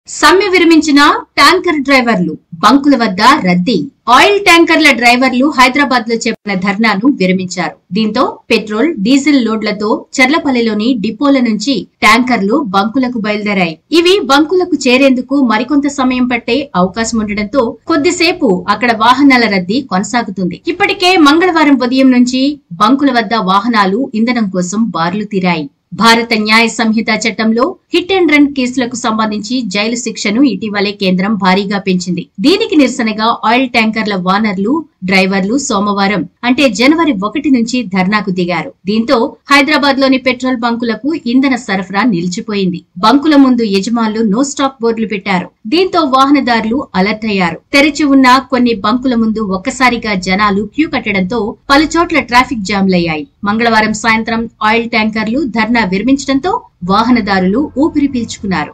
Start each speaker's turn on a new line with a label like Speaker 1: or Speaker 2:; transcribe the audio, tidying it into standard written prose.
Speaker 1: సమ్మె విరమించిన ట్యాంకర్ డ్రైవర్లు బంకుల వద్ద రద్దీ. ఆయిల్ ట్యాంకర్ల డ్రైవర్లు హైదరాబాద్ లో చేపట్టిన ధర్నాను విరమించారు. దీంతో పెట్రోల్, డీజిల్ లోడ్లతో చర్లపల్లిలోని డిపోల నుంచి ట్యాంకర్లు బంకులకు బయలుదేరాయి. ఇవి బంకులకు చేరేందుకు మరికొంత సమయం పట్టే అవకాశం ఉండడంతో కొద్దిసేపు అక్కడ వాహనాల రద్దీ కొనసాగుతుంది. ఇప్పటికే మంగళవారం ఉదయం నుంచి బంకుల వద్ద వాహనాలు ఇంధనం కోసం బారులు తీరాయి. భారత న్యాయ సంహిత చట్టంలో హిట్ అండ్ రన్ కేసులకు సంబంధించి జైలు శిక్షను ఇటీవలే కేంద్రం భారీగా పెంచింది. దీనికి నిరసనగా ఆయిల్ ట్యాంకర్ల వానర్లు, డ్రైవర్లు సోమవారం అంటే జనవరి 1 నుంచి ధర్నాకు దిగారు. దీంతో హైదరాబాద్ లోని పెట్రోల్ బంకులకు ఇంధన సరఫరా నిలిచిపోయింది. బంకుల ముందు యజమానులు నో స్టాప్ బోర్డులు పెట్టారు. దీంతో వాహనదారులు అలర్ట్ అయ్యారు. తెరిచి ఉన్న కొన్ని బంకుల ముందు ఒక్కసారిగా జనాలు క్యూ కట్టడంతో పలుచోట్ల ట్రాఫిక్ జామ్లయ్యాయి. మంగళవారం సాయంత్రం ఆయిల్ ట్యాంకర్లు ధర్నా విరమించడంతో వాహనదారులు ఊపిరి పీల్చుకున్నారు.